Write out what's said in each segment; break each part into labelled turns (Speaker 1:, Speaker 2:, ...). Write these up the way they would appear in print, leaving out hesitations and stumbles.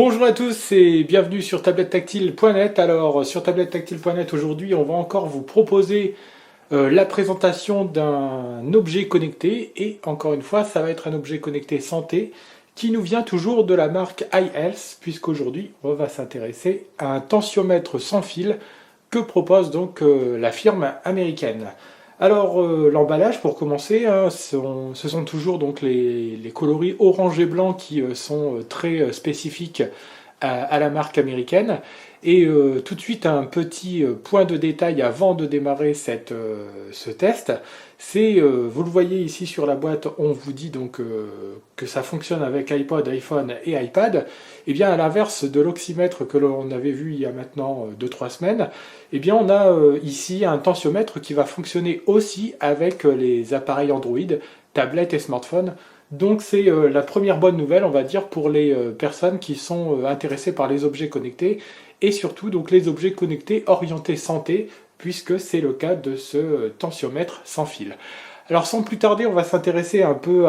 Speaker 1: Bonjour à tous et bienvenue sur tablettetactile.net. Alors sur tablettetactile.net aujourd'hui on va encore vous proposer la présentation d'un objet connecté et encore une fois ça va être un objet connecté santé qui nous vient toujours de la marque iHealth puisqu'aujourd'hui on va s'intéresser à un tensiomètre sans fil que propose donc la firme américaine. Alors l'emballage pour commencer, ce sont toujours donc les coloris orange et blanc qui sont très spécifiques à la marque américaine. Et tout de suite un petit point de détail avant de démarrer ce test, c'est, vous le voyez ici sur la boîte, on vous dit donc que ça fonctionne avec iPod, iPhone et iPad. Et bien à l'inverse de l'oxymètre que l'on avait vu il y a maintenant 2-3 semaines, eh bien on a ici un tensiomètre qui va fonctionner aussi avec les appareils Android, tablettes et smartphones. Donc c'est la première bonne nouvelle, on va dire, pour les personnes qui sont intéressées par les objets connectés et surtout donc les objets connectés orientés santé, puisque c'est le cas de ce tensiomètre sans fil. Alors sans plus tarder, on va s'intéresser un peu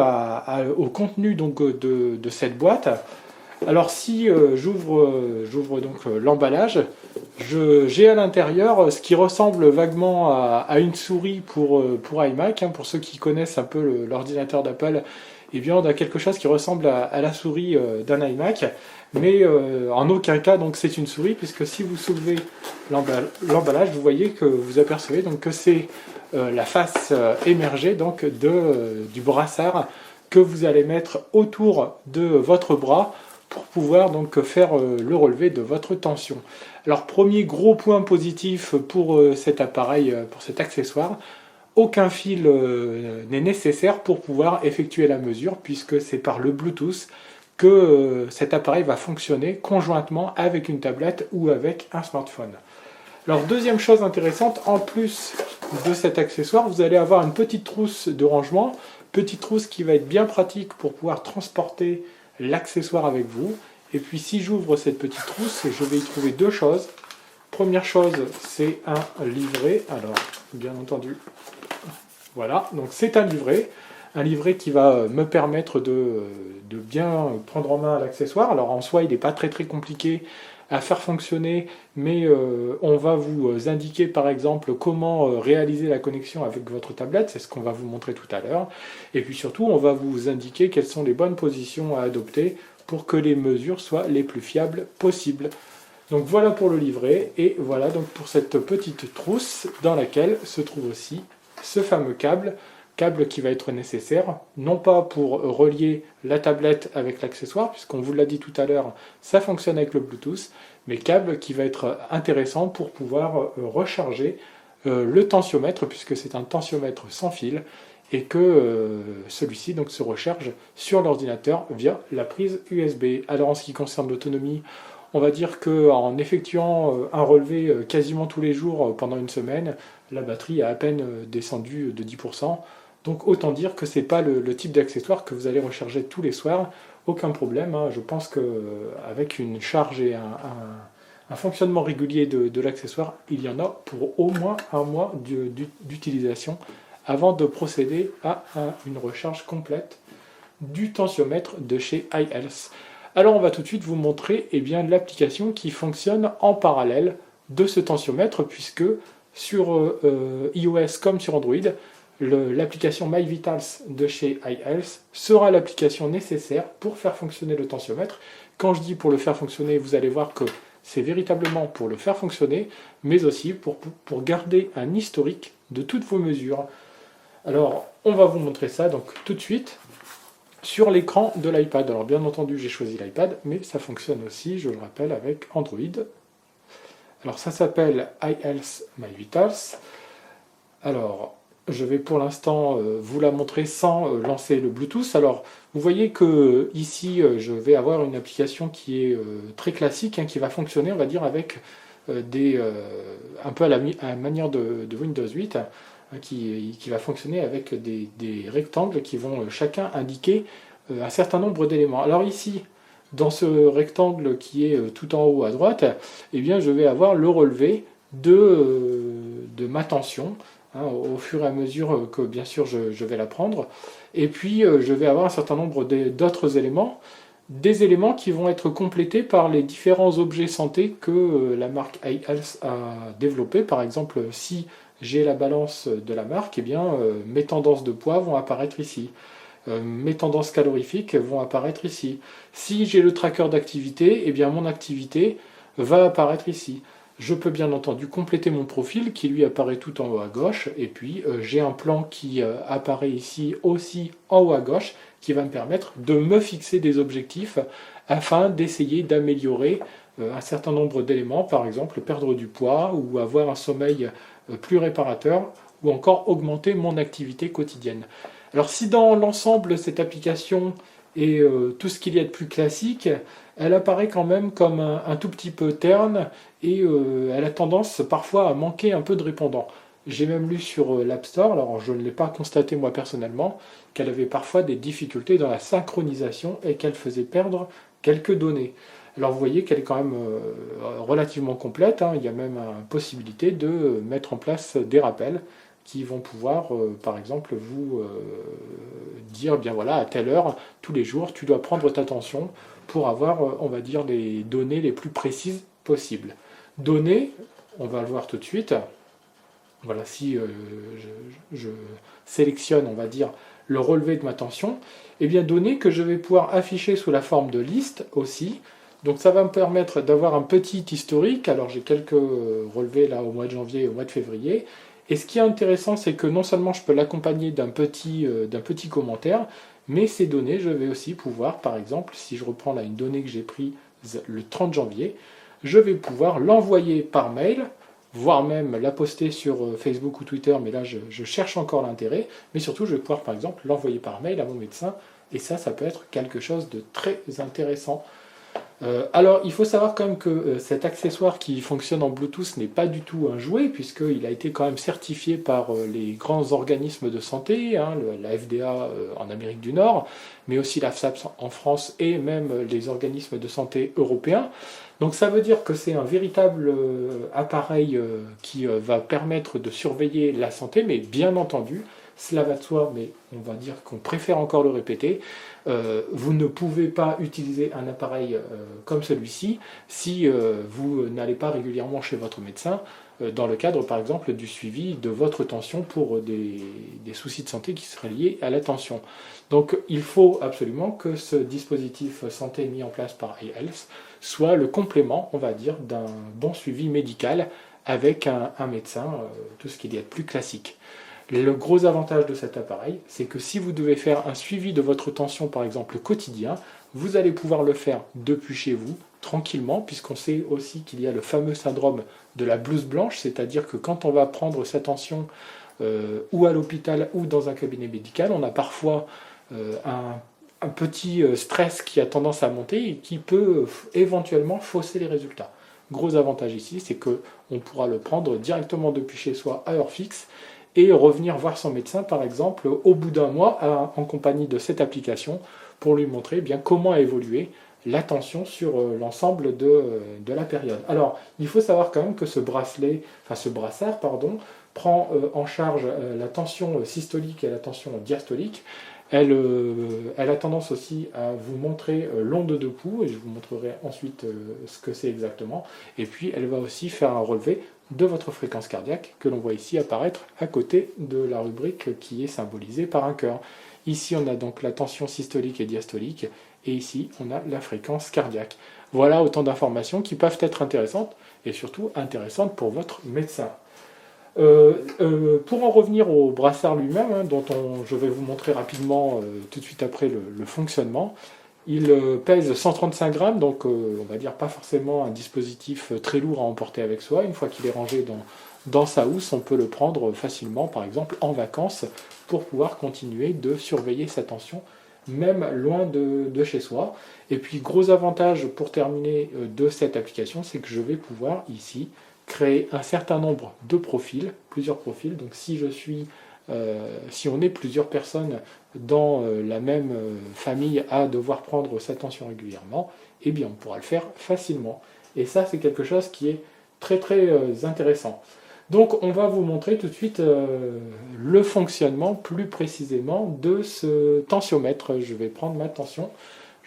Speaker 1: au contenu donc, de cette boîte. Alors si j'ouvre donc l'emballage, j'ai à l'intérieur ce qui ressemble vaguement à une souris pour iMac. Pour ceux qui connaissent un peu l'ordinateur d'Apple, eh bien on a quelque chose qui ressemble à la souris d'un iMac, mais en aucun cas donc c'est une souris, puisque si vous soulevez l'emballage, vous voyez que vous apercevez donc que c'est la face émergée donc du brassard que vous allez mettre autour de votre bras pour pouvoir donc faire le relevé de votre tension. Alors premier gros point positif pour cet appareil, pour cet accessoire, aucun fil n'est nécessaire pour pouvoir effectuer la mesure, puisque c'est par le Bluetooth que cet appareil va fonctionner conjointement avec une tablette ou avec un smartphone. Alors deuxième chose intéressante, en plus de cet accessoire, vous allez avoir une petite trousse de rangement, petite trousse qui va être bien pratique pour pouvoir transporter l'accessoire avec vous. Et puis si j'ouvre cette petite trousse, je vais y trouver deux choses. Première chose, c'est un livret. Alors, bien entendu, voilà, donc c'est un livret qui va me permettre de bien prendre en main l'accessoire. Alors en soi, il n'est pas très compliqué à faire fonctionner, mais on va vous indiquer par exemple comment réaliser la connexion avec votre tablette, c'est ce qu'on va vous montrer tout à l'heure. Et puis surtout, on va vous indiquer quelles sont les bonnes positions à adopter pour que les mesures soient les plus fiables possibles. Donc voilà pour le livret, et voilà donc pour cette petite trousse dans laquelle se trouve aussi ce fameux câble qui va être nécessaire, non pas pour relier la tablette avec l'accessoire, puisqu'on vous l'a dit tout à l'heure, ça fonctionne avec le Bluetooth, mais câble qui va être intéressant pour pouvoir recharger le tensiomètre, puisque c'est un tensiomètre sans fil, et que celui-ci donc se recharge sur l'ordinateur via la prise USB. Alors en ce qui concerne l'autonomie, on va dire qu'en effectuant un relevé quasiment tous les jours pendant une semaine, la batterie a à peine descendu de 10%. Donc autant dire que ce n'est pas le type d'accessoire que vous allez recharger tous les soirs, aucun problème. Je pense qu'avec une charge et un fonctionnement régulier de l'accessoire, il y en a pour au moins un mois d'utilisation avant de procéder à une recharge complète du tensiomètre de chez iHealth. Alors on va tout de suite vous montrer l'application qui fonctionne en parallèle de ce tensiomètre, puisque sur iOS comme sur Android, l'application MyVitals de chez iHealth sera l'application nécessaire pour faire fonctionner le tensiomètre. Quand je dis pour le faire fonctionner, vous allez voir que c'est véritablement pour le faire fonctionner, mais aussi pour garder un historique de toutes vos mesures. Alors on va vous montrer ça donc tout de suite sur l'écran de l'iPad. Alors bien entendu j'ai choisi l'iPad, mais ça fonctionne aussi, je le rappelle, avec Android. Alors ça s'appelle iHealth MyVitals. Alors je vais pour l'instant vous la montrer sans lancer le Bluetooth. Alors vous voyez que ici je vais avoir une application qui est très classique, qui va fonctionner on va dire avec un peu à la manière de Windows 8, qui va fonctionner avec des rectangles qui vont chacun indiquer un certain nombre d'éléments. Alors ici, dans ce rectangle qui est tout en haut à droite, je vais avoir le relevé de ma tension, au fur et à mesure que bien sûr je vais la prendre. Et puis je vais avoir un certain nombre d'autres éléments. des éléments qui vont être complétés par les différents objets santé que la marque iHealth a développé. Par exemple, si j'ai la balance de la marque, eh bien, mes tendances de poids vont apparaître ici. Mes tendances calorifiques vont apparaître ici. Si j'ai le tracker d'activité, eh bien mon activité va apparaître ici. Je peux bien entendu compléter mon profil qui lui apparaît tout en haut à gauche, et puis j'ai un plan qui apparaît ici aussi en haut à gauche, qui va me permettre de me fixer des objectifs afin d'essayer d'améliorer un certain nombre d'éléments, par exemple perdre du poids ou avoir un sommeil plus réparateur, ou encore augmenter mon activité quotidienne. Alors si dans l'ensemble cette application est tout ce qu'il y a de plus classique, elle apparaît quand même comme un tout petit peu terne et elle a tendance parfois à manquer un peu de répondants. J'ai même lu sur l'App Store, alors je ne l'ai pas constaté moi personnellement, qu'elle avait parfois des difficultés dans la synchronisation et qu'elle faisait perdre quelques données. Alors vous voyez qu'elle est quand même relativement complète, hein. Il y a même une possibilité de mettre en place des rappels qui vont pouvoir, par exemple, vous dire, bien voilà, à telle heure, tous les jours, tu dois prendre ta tension pour avoir, on va dire, les données les plus précises possibles. Données, on va le voir tout de suite. Voilà, si je sélectionne, on va dire, le relevé de ma tension, et bien données que je vais pouvoir afficher sous la forme de liste aussi. Donc ça va me permettre d'avoir un petit historique. Alors j'ai quelques relevés là au mois de janvier et au mois de février. Et ce qui est intéressant, c'est que non seulement je peux l'accompagner d'un petit commentaire, mais ces données, je vais aussi pouvoir, par exemple, si je reprends là une donnée que j'ai prise le 30 janvier, je vais pouvoir l'envoyer par mail, voire même la poster sur Facebook ou Twitter, mais là je cherche encore l'intérêt, mais surtout je vais pouvoir par exemple l'envoyer par mail à mon médecin, et ça peut être quelque chose de très intéressant. Alors, il faut savoir quand même que cet accessoire qui fonctionne en Bluetooth n'est pas du tout un jouet, puisqu'il a été quand même certifié par les grands organismes de santé, hein, la FDA en Amérique du Nord, mais aussi la FSAPS en France et même les organismes de santé européens. Donc ça veut dire que c'est un véritable appareil qui va permettre de surveiller la santé, mais bien entendu, cela va de soi, mais on va dire qu'on préfère encore le répéter, vous ne pouvez pas utiliser un appareil comme celui-ci si vous n'allez pas régulièrement chez votre médecin dans le cadre par exemple du suivi de votre tension pour des soucis de santé qui seraient liés à la tension. Donc il faut absolument que ce dispositif santé mis en place par iHealth soit le complément, on va dire, d'un bon suivi médical avec un médecin, tout ce qu'il y a de plus classique. Le gros avantage de cet appareil, c'est que si vous devez faire un suivi de votre tension, par exemple quotidien, vous allez pouvoir le faire depuis chez vous, tranquillement, puisqu'on sait aussi qu'il y a le fameux syndrome de la blouse blanche, c'est-à-dire que quand on va prendre sa tension ou à l'hôpital ou dans un cabinet médical, on a parfois un petit stress qui a tendance à monter et qui peut éventuellement fausser les résultats. Gros avantage ici, c'est qu'on pourra le prendre directement depuis chez soi à heure fixe, et revenir voir son médecin, par exemple, au bout d'un mois, en compagnie de cette application, pour lui montrer bien comment a évolué la tension sur l'ensemble de la période. Alors, il faut savoir quand même que ce brassard, prend en charge la tension systolique et la tension diastolique. Elle a tendance aussi à vous montrer l'onde de pouls, et je vous montrerai ensuite ce que c'est exactement. Et puis, elle va aussi faire un relevé de votre fréquence cardiaque, que l'on voit ici apparaître à côté de la rubrique qui est symbolisée par un cœur. Ici, on a donc la tension systolique et diastolique, et ici, on a la fréquence cardiaque. Voilà autant d'informations qui peuvent être intéressantes, et surtout intéressantes pour votre médecin. Pour en revenir au brassard lui-même, hein, je vais vous montrer rapidement tout de suite après le fonctionnement. Il pèse 135 grammes, donc on va dire pas forcément un dispositif très lourd à emporter avec soi. Une fois qu'il est rangé dans sa housse, on peut le prendre facilement, par exemple en vacances, pour pouvoir continuer de surveiller sa tension, même loin de chez soi. Et puis gros avantage pour terminer de cette application, c'est que je vais pouvoir ici créer un certain nombre de profils, plusieurs profils. Donc si on est plusieurs personnes dans la même famille à devoir prendre sa tension régulièrement, eh bien on pourra le faire facilement. Et ça, c'est quelque chose qui est très très intéressant. Donc on va vous montrer tout de suite le fonctionnement plus précisément de ce tensiomètre. Je vais prendre ma tension.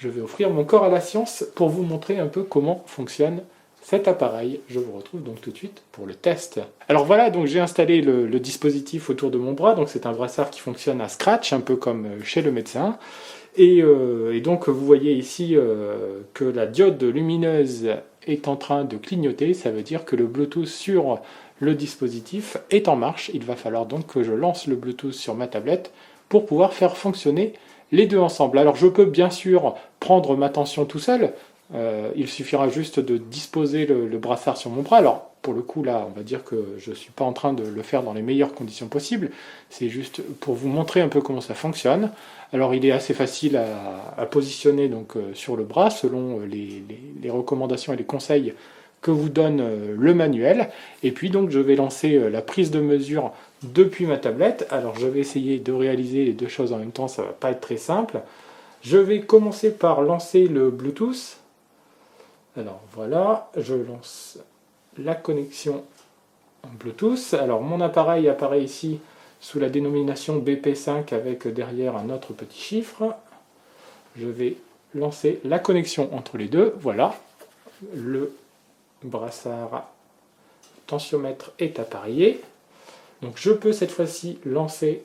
Speaker 1: je vais offrir mon corps à la science pour vous montrer un peu comment fonctionne cet appareil. Je vous retrouve donc tout de suite pour le test. Alors voilà, donc j'ai installé le dispositif autour de mon bras, donc c'est un brassard qui fonctionne à scratch, un peu comme chez le médecin. Et donc vous voyez ici que la diode lumineuse est en train de clignoter, ça veut dire que le Bluetooth sur le dispositif est en marche. Il va falloir donc que je lance le Bluetooth sur ma tablette pour pouvoir faire fonctionner les deux ensemble. Alors je peux bien sûr prendre ma tension tout seul, il suffira juste de disposer le brassard sur mon bras. Alors pour le coup là, on va dire que je ne suis pas en train de le faire dans les meilleures conditions possibles, c'est juste pour vous montrer un peu comment ça fonctionne. Alors il est assez facile à positionner donc, sur le bras selon les recommandations et les conseils que vous donne le manuel. Et puis donc je vais lancer la prise de mesure depuis ma tablette. Alors je vais essayer de réaliser les deux choses en même temps, ça ne va pas être très simple. Je vais commencer par lancer le Bluetooth. Alors voilà, je lance la connexion en Bluetooth. Alors mon appareil apparaît ici sous la dénomination BP5 avec derrière un autre petit chiffre. Je vais lancer la connexion entre les deux. Voilà, le brassard tensiomètre est appareillé. Donc je peux cette fois-ci lancer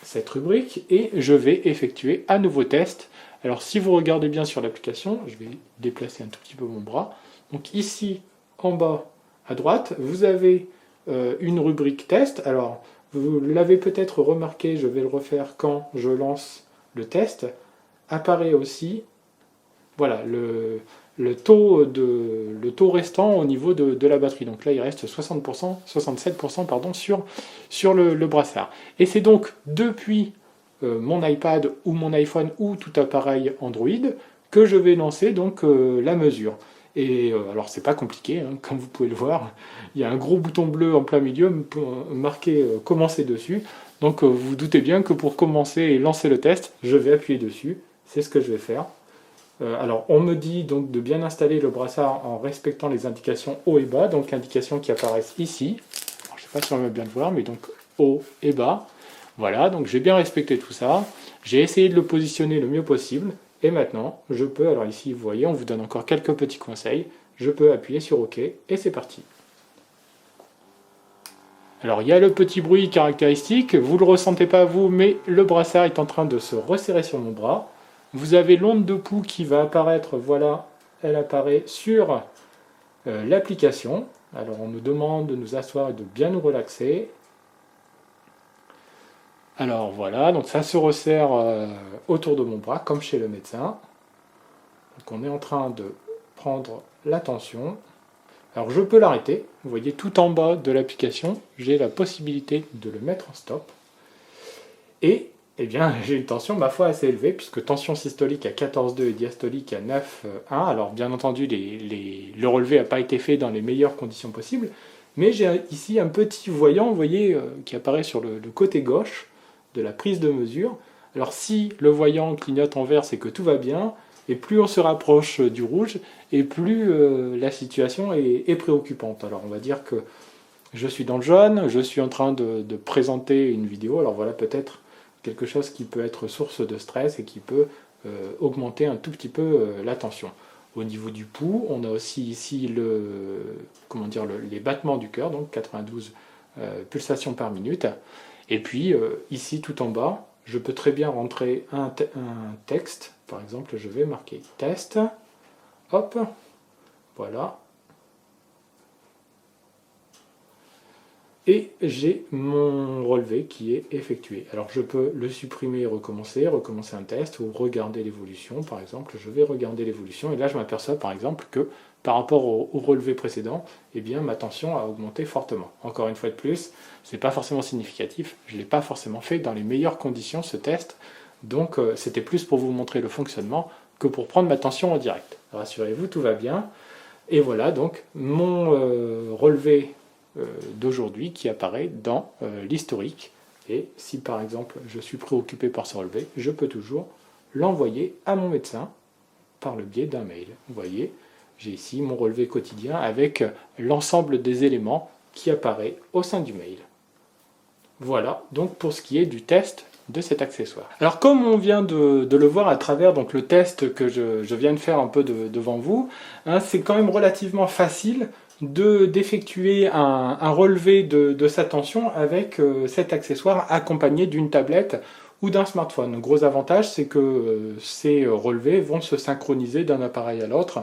Speaker 1: cette rubrique et je vais effectuer un nouveau test. Alors si vous regardez bien sur l'application, je vais déplacer un tout petit peu mon bras. Donc ici en bas à droite, vous avez une rubrique test. Alors vous l'avez peut-être remarqué, je vais le refaire quand je lance le test. Apparaît aussi, voilà, le taux restant au niveau de la batterie. Donc là, il reste 60%, 67% pardon, sur le brassard. Et c'est donc depuis mon iPad ou mon iPhone ou tout appareil Android que je vais lancer donc la mesure. Et alors c'est pas compliqué, hein, comme vous pouvez le voir, il y a un gros bouton bleu en plein milieu marqué commencer dessus. Donc vous vous doutez bien que pour commencer et lancer le test, je vais appuyer dessus. C'est ce que je vais faire. Alors on me dit donc de bien installer le brassard en respectant les indications haut et bas, donc indications qui apparaissent ici. Alors, je ne sais pas si on va bien le voir, mais donc haut et bas. Voilà, donc j'ai bien respecté tout ça. J'ai essayé de le positionner le mieux possible. Et maintenant, je peux, alors ici, vous voyez, on vous donne encore quelques petits conseils. Je peux appuyer sur OK et c'est parti. Alors il y a le petit bruit caractéristique, vous ne le ressentez pas vous, mais le brassard est en train de se resserrer sur mon bras. Vous avez l'onde de pouls qui va apparaître, voilà, elle apparaît sur l'application. Alors on nous demande de nous asseoir et de bien nous relaxer. Alors voilà, donc ça se resserre autour de mon bras, comme chez le médecin. Donc on est en train de prendre la tension. Alors je peux l'arrêter, vous voyez tout en bas de l'application, j'ai la possibilité de le mettre en stop. Et eh bien, j'ai une tension, ma foi, assez élevée, puisque tension systolique à 14,2 et diastolique à 9,1. Alors bien entendu, le relevé n'a pas été fait dans les meilleures conditions possibles, mais j'ai ici un petit voyant, vous voyez, qui apparaît sur le côté gauche de la prise de mesure. Alors si le voyant clignote en vert, c'est que tout va bien, et plus on se rapproche du rouge, et plus la situation est préoccupante. Alors on va dire que je suis dans le jaune, je suis en train de présenter une vidéo, alors voilà peut-être quelque chose qui peut être source de stress et qui peut augmenter un tout petit peu la tension. Au niveau du pouls, on a aussi ici les battements du cœur, donc 92 pulsations par minute. Et puis ici tout en bas, je peux très bien rentrer un texte. Par exemple, je vais marquer test. Hop, voilà. Et j'ai mon relevé qui est effectué. Alors je peux le supprimer et recommencer un test ou regarder l'évolution. Par exemple, je vais regarder l'évolution et là je m'aperçois par exemple que par rapport au relevé précédent, eh bien, ma tension a augmenté fortement. Encore une fois de plus, ce n'est pas forcément significatif, je ne l'ai pas forcément fait dans les meilleures conditions ce test, donc c'était plus pour vous montrer le fonctionnement que pour prendre ma tension en direct. Rassurez-vous, tout va bien. Et voilà donc mon relevé d'aujourd'hui qui apparaît dans l'historique. Et si par exemple je suis préoccupé par ce relevé, je peux toujours l'envoyer à mon médecin par le biais d'un mail. Vous voyez, j'ai ici mon relevé quotidien avec l'ensemble des éléments qui apparaît au sein du mail. Voilà donc pour ce qui est du test de cet accessoire. Alors comme on vient de le voir à travers donc, le test que je viens de faire un peu devant vous, hein, c'est quand même relativement facile d'effectuer un relevé de sa tension avec cet accessoire accompagné d'une tablette ou d'un smartphone. Le gros avantage, c'est que ces relevés vont se synchroniser d'un appareil à l'autre,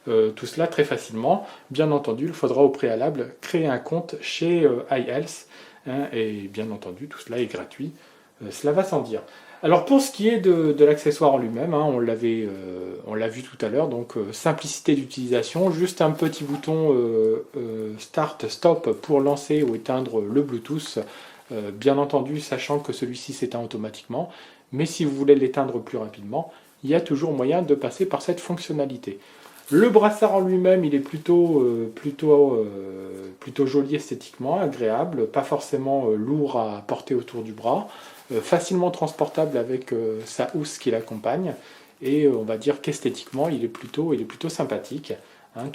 Speaker 1: tout cela très facilement. Bien entendu, il faudra au préalable créer un compte chez iHealth, hein, et bien entendu, tout cela est gratuit, cela va sans dire. Alors pour ce qui est de l'accessoire en lui-même, hein, on l'a vu tout à l'heure, donc simplicité d'utilisation, juste un petit bouton Start Stop pour lancer ou éteindre le Bluetooth, bien entendu sachant que celui-ci s'éteint automatiquement, mais si vous voulez l'éteindre plus rapidement, il y a toujours moyen de passer par cette fonctionnalité. Le brassard en lui-même, il est plutôt joli esthétiquement, agréable, pas forcément lourd à porter autour du bras, facilement transportable avec sa housse qui l'accompagne, et on va dire qu'esthétiquement, il est plutôt sympathique, hein,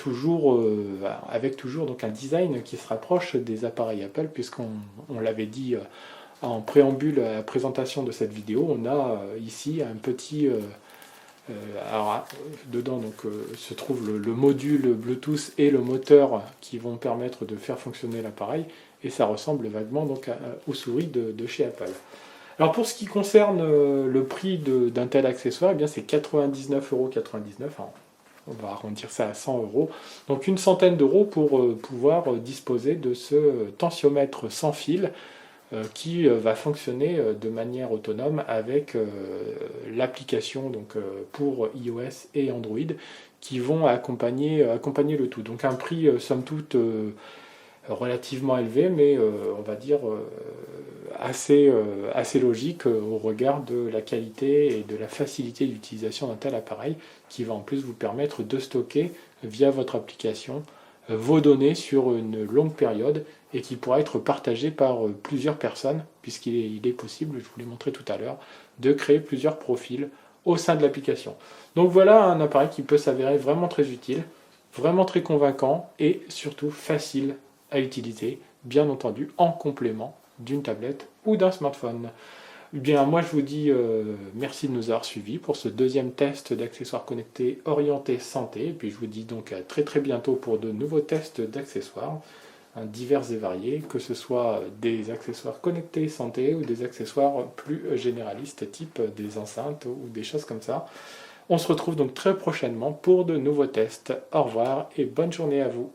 Speaker 1: avec toujours donc un design qui se rapproche des appareils Apple, puisqu'on l'avait dit en préambule à la présentation de cette vidéo, on a ici un petit... alors, dedans se trouve le module Bluetooth et le moteur qui vont permettre de faire fonctionner l'appareil, et ça ressemble vaguement donc aux souris de chez Apple. Alors pour ce qui concerne le prix d'un tel accessoire, eh bien c'est 99,99 €, on va arrondir ça à 100 €, donc une centaine d'euros pour pouvoir disposer de ce tensiomètre sans fil qui va fonctionner de manière autonome avec l'application pour iOS et Android qui vont accompagner le tout. Donc un prix somme toute relativement élevé, mais on va dire assez logique au regard de la qualité et de la facilité d'utilisation d'un tel appareil qui va en plus vous permettre de stocker via votre application vos données sur une longue période et qui pourra être partagé par plusieurs personnes, puisqu'il est possible, je vous l'ai montré tout à l'heure, de créer plusieurs profils au sein de l'application. Donc voilà un appareil qui peut s'avérer vraiment très utile, vraiment très convaincant et surtout facile à utiliser, bien entendu en complément d'une tablette ou d'un smartphone. Eh bien, moi je vous dis merci de nous avoir suivis pour ce deuxième test d'accessoires connectés orientés santé, et puis je vous dis donc à très très bientôt pour de nouveaux tests d'accessoires divers et variés, que ce soit des accessoires connectés santé ou des accessoires plus généralistes type des enceintes ou des choses comme ça. On se retrouve donc très prochainement pour de nouveaux tests. Au revoir et bonne journée à vous.